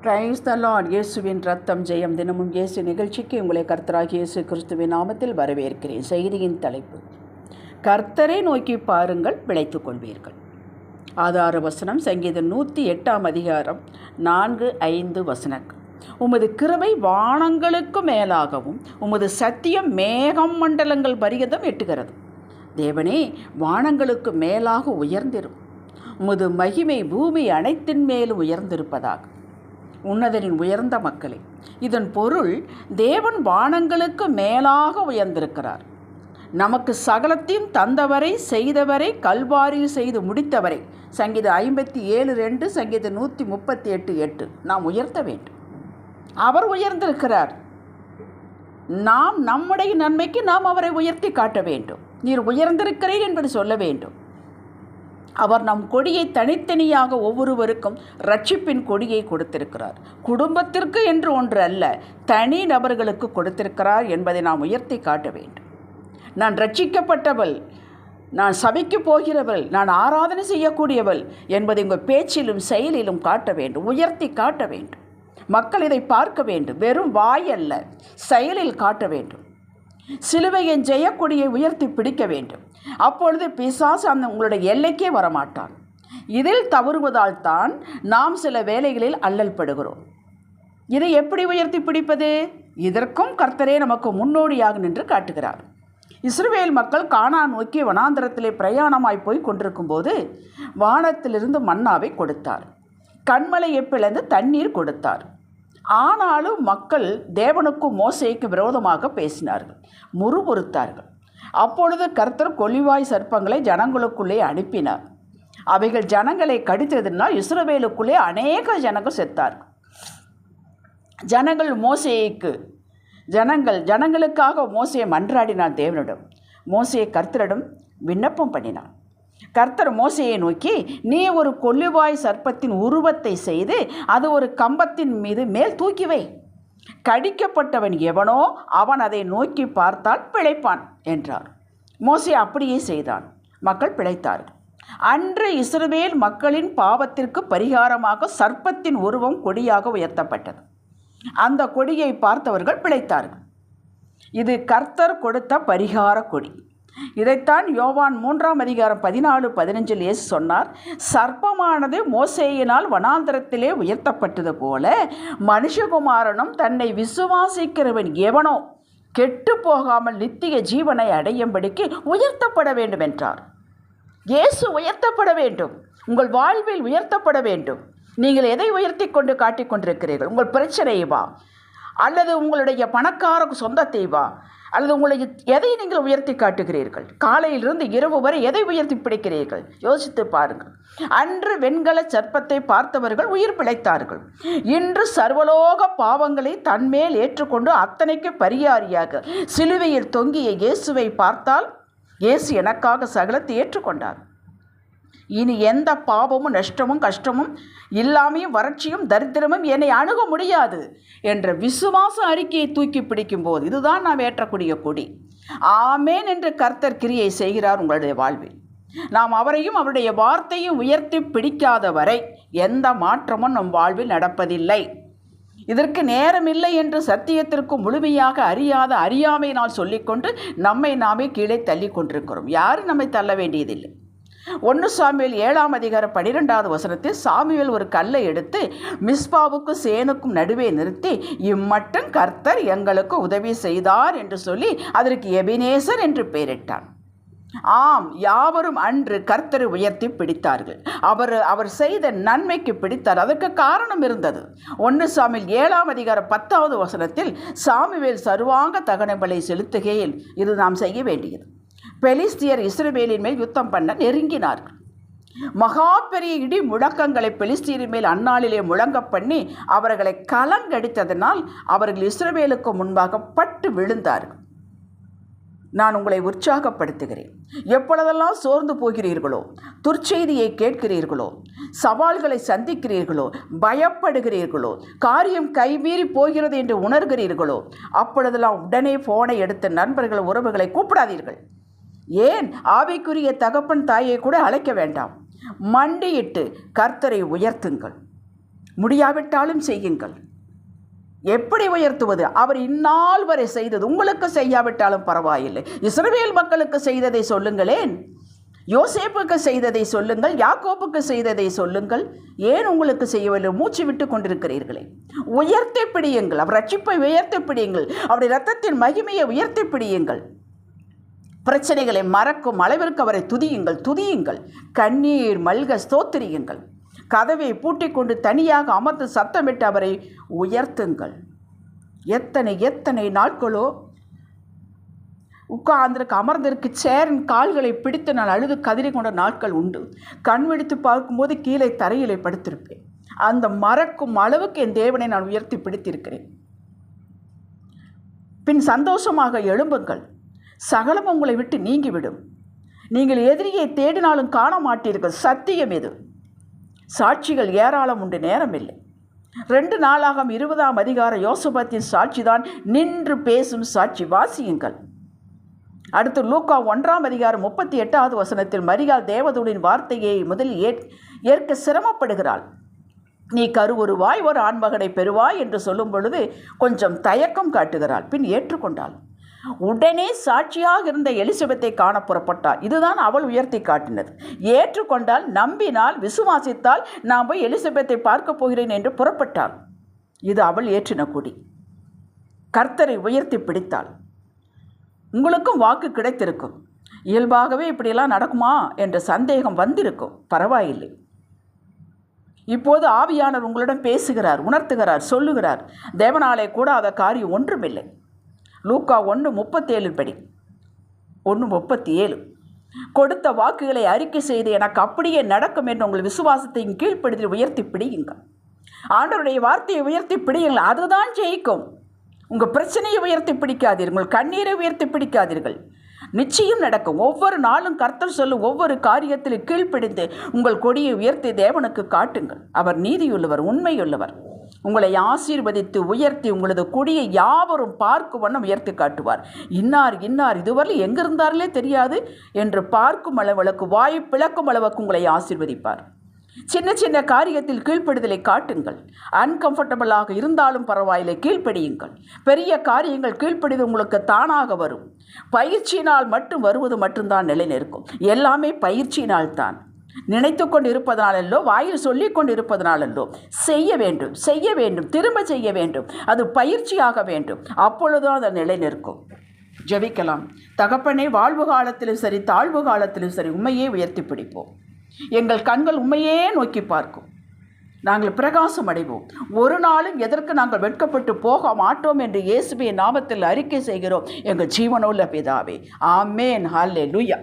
Praise the Lord. இயேசுவின் ரத்தம் ஜெயம். தினமும் இயேசு நிகழ்ச்சிக்கு உங்களை கர்த்தராகிய இயேசு கிறிஸ்துவின் நாமத்தில் வரவேற்கிறேன். செய்தியின் தலைப்பு: கர்த்தரை நோக்கி பாருங்கள், பிழைத்துக் கொள்வீர்கள். ஆதார வசனம் சங்கீதம் 108 அதிகாரம் 4-5 வசனங்கள். உமது கிருபை வானங்களுக்கு மேலாகவும் உமது சத்தியம் மேகம் மண்டலங்கள் பரியந்தம் எட்டுகிறது. தேவனே, வானங்களுக்கு மேலாக உயர்ந்திரும். உமது மகிமை பூமி அனைத்தின் மேலும் உயர்ந்திருப்பதாக. உன்னதரின் உயர்ந்த மக்களே, இதன் பொருள் தேவன் வானங்களுக்கு மேலாக உயர்ந்திருக்கிறார். நமக்கு சகலத்தையும் தந்தவரை, செய்தவரை, கல்வாரியில் செய்து முடித்தவரை. சங்கீதம் 57:2, சங்கீதம் 138:8 நாம் உயர்த்த வேண்டும். அவர் உயர்ந்திருக்கிறார். நாம் நம்முடைய நன்மைக்கு நாம் அவரை உயர்த்தி காட்ட வேண்டும். நீர் உயர்ந்திருக்கிறீர் என்பது சொல்ல வேண்டும். அவர் நம் கொடியை தனித்தனியாக ஒவ்வொருவருக்கும் ரட்சிப்பின் கொடியை கொடுத்திருக்கிறார். குடும்பத்திற்கு என்று ஒன்று அல்ல, தனி நபர்களுக்கு கொடுத்திருக்கிறார் என்பதை நாம் உயர்த்தி காட்ட வேண்டும். நான் ரட்சிக்கப்பட்டவள், நான் சபைக்கு போகிறவள், நான் ஆராதனை செய்யக்கூடியவள் என்பதை உங்கள் பேச்சிலும் செயலிலும் காட்ட வேண்டும், உயர்த்தி காட்ட வேண்டும். மக்கள் இதை பார்க்க வேண்டும். வெறும் வாய் அல்ல, செயலில் காட்ட வேண்டும். சிலுவையின் ஜெயக்கொடியை உயர்த்தி பிடிக்க வேண்டும். அப்பொழுது பிசாசு உங்களுடைய எல்லைக்கே வரமாட்டான். இதில் தவறுவதால் தான் நாம் சில வேளைகளில் அல்லல் படுகிறோம். இதை எப்படி உயர்த்தி பிடிப்பது? இதற்கும் கர்த்தரே நமக்கு முன்னோடியாக நின்று காட்டுகிறார். இஸ்ரவேல் மக்கள் கானான் நோக்கி வனாந்தரத்திலே பிரயாணமாய் போய் கொண்டிருக்கும் போது வானத்திலிருந்து மன்னாவை கொடுத்தார். கண்மலையை பிளந்து தண்ணீர் கொடுத்தார். ஆனாலும் மக்கள் தேவனுக்கும் மோசேக்கு விரோதமாக பேசினார்கள், முறுமுறுத்தார்கள். அப்பொழுது கர்த்தர் கொள்ளிவாய் சர்ப்பங்களை ஜனங்களுக்குள்ளே அனுப்பினார். அவைகள் ஜனங்களை கடித்ததினால் இஸ்ரவேலுக்குள்ளே அநேக ஜனங்கள் செத்தார்கள். ஜனங்களுக்காக மோசே மன்றாடினார் தேவனிடம். மோசே கர்த்தரிடம் விண்ணப்பம் பண்ணினான். கர்த்தர் மோசேயை நோக்கி, நீ ஒரு கொள்ளிவாய் சர்ப்பத்தின் உருவத்தை செய்து அது ஒரு கம்பத்தின் மேல் தூக்கி வை. கடிக்கப்பட்டவன் எவனோ அவன் அதை நோக்கி பார்த்தால் பிழைப்பான் என்றார். மோசே அப்படியே செய்தான். மக்கள் பிழைத்தார்கள். அன்று இஸ்ரவேல் மக்களின் பாவத்திற்கு பரிகாரமாக சர்ப்பத்தின் உருவம் கொடியாக உயர்த்தப்பட்டது. அந்த கொடியை பார்த்தவர்கள் பிழைத்தார்கள். இது கர்த்தர் கொடுத்த பரிகார கொடி. இதைத்தான் யோவான் 3:14-15 இயேசு சொன்னார். சர்ப்பமானது மோசேயினால் வனாந்தரத்திலே உயர்த்தப்பட்டது போல மனுஷகுமாரனும் தன்னை விசுவாசிக்கிறவன் எவனோ கெட்டு போகாமல் நித்திய ஜீவனை அடையும்படிக்கு உயர்த்தப்பட வேண்டும் என்றார். இயேசு உயர்த்தப்பட வேண்டும். உங்கள் வாழ்வில் உயர்த்தப்பட வேண்டும். நீங்கள் எதை உயர்த்தி கொண்டு காட்டிக்கொண்டிருக்கிறீர்கள்? உங்கள் பிரச்சனைவா, அல்லது உங்களுடைய பணக்கார சொந்தத்தைவா, அல்லது உங்களுடைய எதை நீங்கள் உயர்த்தி காட்டுகிறீர்கள்? காலையிலிருந்து இரவு வரை எதை உயர்த்தி பிடிக்கிறீர்கள்? யோசித்து பாருங்கள். அன்று வெண்கல சர்ப்பத்தை பார்த்தவர்கள் உயிர் பிழைத்தார்கள். இன்று சர்வலோக பாவங்களை தன்மேல் ஏற்றுக்கொண்டு அத்தனைக்கு பரிகாரியாக சிலுவையில் தொங்கிய இயேசுவை பார்த்தால், இயேசு எனக்காக சகலத்தை ஏற்றுக்கொண்டார். இனி எந்த பாவமும் நஷ்டமும் கஷ்டமும் இல்லாமையும் வறட்சியும் தரித்திரமும் என்னை அணுக முடியாது என்ற விசுவாச அறிக்கையை தூக்கி பிடிக்கும் போது இதுதான் நாம் ஏற்றக்கூடிய கொடி. ஆமேன் என்று கர்த்தர் கிரியை செய்கிறார் உங்களுடைய வாழ்வில். நாம் அவரையும் அவருடைய வார்த்தையும் உயர்த்தி பிடிக்காத வரை எந்த மாற்றமும் நம் வாழ்வில் நடப்பதில்லை. இதற்கு நேரமில்லை என்று சத்தியத்திற்கு முழுமையாக அறியாத அறியாமையினால் சொல்லிக்கொண்டு நம்மை நாமே கீழே தள்ளி கொண்டிருக்கிறோம். யாரும் நம்மை தள்ள வேண்டியதில்லை. 1 சாமுவேல் 7:12 வசனத்தில் சாமுவேல் ஒரு கல்லை எடுத்து மிஸ்பாவுக்கும் சேனுக்கும் நடுவே நிறுத்தி, இம்மட்டும் கர்த்தர் எங்களுக்கு உதவி செய்தார் என்று சொல்லி அதற்கு எபினேசர் என்று பெயரிட்டான். ஆம், யாவரும் அன்று கர்த்தரை உயர்த்தி பிடித்தார்கள். அவர் செய்த நன்மைக்கு பிடித்தார். அதற்கு காரணம் இருந்தது. 1 சாமுவேல் 7:10 வசனத்தில் சாமுவேல் சர்வாங்க தகனங்களை செலுத்துகையில் இது நாம் செய்ய வேண்டியது. பெலிஸ்தியர் இஸ்ரவேலின் மேல் யுத்தம் பண்ண நெருங்கினார்கள். மகா பெரிய இடி முழக்கங்களை பெலிஸ்தியரின் மேல் அந்நாளிலே முழங்க பண்ணி அவர்களை கலங்கடித்ததனால் அவர்கள் இஸ்ரவேலுக்கு முன்பாக பட்டு விழுந்தார்கள். நான் உங்களை உற்சாகப்படுத்துகிறேன். எப்பொழுதெல்லாம் சோர்ந்து போகிறீர்களோ, துர்ச்செய்தியை கேட்கிறீர்களோ, சவால்களை சந்திக்கிறீர்களோ, பயப்படுகிறீர்களோ, காரியம் கைமீறி போகிறது என்று உணர்கிறீர்களோ, அப்பொழுதெல்லாம் உடனே போனை எடுத்து நண்பர்கள் உறவுகளை கூப்பிடாதீர்கள். ஏன் ஆவிக்குரிய தகப்பன் தாயை கூட அழைக்க வேண்டாம். மண்டியிட்டு கர்த்தரை உயர்த்துங்கள். முடியாவிட்டாலும் செய்யுங்கள். எப்படி உயர்த்துவது? அவர் இந்நாள் வரை செய்தது உங்களுக்கு செய்யாவிட்டாலும் பரவாயில்லை. இஸ்ரவேல் மக்களுக்கு செய்ததை சொல்லுங்களேன், யோசேப்புக்கு செய்ததை சொல்லுங்கள், யாக்கோப்புக்கு செய்ததை சொல்லுங்கள். ஏன் உங்களுக்கு செய்யவில்லை? மூச்சு விட்டு கொண்டிருக்கிறீர்களே. உயர்த்தி பிடியுங்கள், அவர் ரட்சிப்பை உயர்த்தி பிடியுங்கள், அவருடைய இரத்தத்தின் மகிமையை உயர்த்தி பிடியுங்கள். பிரச்சனைகளை மறக்கும் அளவிற்கு அவரை துதியுங்கள். கண்ணீர் மல்க ஸ்தோத்திரியுங்கள். கதவை பூட்டிக் கொண்டு தனியாக அமர்ந்து சத்தமிட்டு அவரை உயர்த்துங்கள். எத்தனை நாட்களோ உட்கார்ந்திருக்கு, அமர்ந்திருக்கு, சேரின் கால்களை பிடித்து நான் அழுது கதறி கொண்ட நாட்கள் உண்டு. கண் விழித்து பார்க்கும்போது கீழே தரையிலே படுத்திருப்பேன். அந்த மறக்கும் அளவுக்கு என் தேவனை நான் உயர்த்தி பிடித்திருக்கிறேன். பின் சந்தோஷமாக எழும்புங்கள், சகலம் உங்களை விட்டு நீங்கிவிடும். நீங்கள் எதிரியை தேடினாலும் காண மாட்டீர்கள். சத்தியம் இது. சாட்சிகள் ஏராளம் உண்டு, நேரமில்லை. 2 நாளாகம் 20ஆம் அதிகாரம் யோசபாத்தின் சாட்சிதான் நின்று பேசும் சாட்சி. வாசியுங்கள். அடுத்து லூக்கா 1ஆம் அதிகாரம் 38வது வசனத்தில் மரியாள் தேவதூதனின் வார்த்தையை முதலில் ஏற்க சிரமப்படுகிறாள். நீ கருவுருவாய் ஒரு ஆண்மகனை பெறுவாய் என்று சொல்லும் பொழுது கொஞ்சம் தயக்கம் காட்டுகிறாள். பின் ஏற்றுக்கொண்டாள். உடனே சாட்சியாக இருந்த எலிசபெத்தை காண புறப்பட்டாள். இதுதான் அவள் உயர்த்தி காட்டினது. ஏற்றுக்கொண்டால், நம்பினால், விசுவாசித்தால் நான் போய் எலிசபெத்தை பார்க்க போகிறேன் என்று புறப்பட்டாள். இது அவள் ஏற்றின கொடி. கர்த்தரை உயர்த்தி பிடித்தாள். உங்களுக்கும் வாக்கு கிடைத்திருக்கும். இயல்பாகவே இப்படியெல்லாம் நடக்குமா என்ற சந்தேகம் வந்திருக்கும். பரவாயில்லை. இப்போது ஆவியானவர் உங்களிடம் பேசுகிறார், உணர்த்துகிறார், சொல்லுகிறார். தேவனாலே கூடாத காரியம் ஒன்றுமில்லை. லூக்கா 1:37 படி 1:37 கொடுத்த வாக்குகளை அறிக்கை செய்து எனக்கு அப்படியே நடக்கும் என்று உங்கள் விசுவாசத்தை கீழ்ப்படுத்தி உயர்த்தி பிடியுங்கள். ஆண்டவருடைய வார்த்தையை உயர்த்தி பிடியுங்கள். அதுதான் ஜெயிக்கும். உங்கள் பிரச்சனையை உயர்த்தி பிடிக்காதீர்கள், உங்கள் கண்ணீரை உயர்த்தி பிடிக்காதீர்கள். நிச்சயம் நடக்கும். ஒவ்வொரு நாளும் கர்த்தர் சொல்லும் ஒவ்வொரு காரியத்தில் கீழ்ப்பிடிந்து உங்கள் கொடியை உயர்த்தி தேவனுக்கு காட்டுங்கள். அவர் நீதியுள்ளவர், உண்மையுள்ளவர். உங்களை ஆசீர்வதித்து உயர்த்தி உங்களது கொடியை யாவரும் பார்க்கும் வண்ணம் உயர்த்தி காட்டுவார். இன்னார் இதுவரை எங்கிருந்தார்களே தெரியாது என்று பார்க்கும் அளவுக்கு, வாய் பிளக்கும் அளவுக்கு உங்களை ஆசீர்வதிப்பார். சின்ன காரியத்தில் கீழ்ப்படுதலை காட்டுங்கள். அன்கம்ஃபர்டபுளாக இருந்தாலும் பரவாயில்லை, கீழ்ப்படியுங்கள். பெரிய காரியங்கள் கீழ்ப்படிது உங்களுக்கு தானாக வரும். பயிற்சியினால் மட்டும் வருவது மட்டும்தான் நிலை நிற்கும். எல்லாமே பயிற்சியினால் தான். நினைத்து கொண்டு இருப்பதனாலோ, வாயில் சொல்லி கொண்டு இருப்பதனாலோ செய்ய வேண்டும், திரும்ப செய்ய வேண்டும். அது பயிற்சியாக வேண்டும். அப்பொழுதுதான் அது நிலை நிற்கும். ஜெபிக்கலாம். தகப்பனே, வாழ்வு காலத்திலும் சரி தாழ்வு காலத்திலும் சரி உண்மையே உயர்த்தி பிடிப்போம். எங்கள் கண்கள் உண்மையே நோக்கி பார்க்கும். நாங்கள் பிரகாசம் அடைவோம். ஒரு நாளும் எதற்கு நாங்கள் வெட்கப்பட்டு போக மாட்டோம் என்று இயேசுவின் நாமத்தில் அறிக்கை செய்கிறோம் எங்கள் ஜீவனுள்ள பிதாவே. ஆமேன். ஹல்லேலூயா.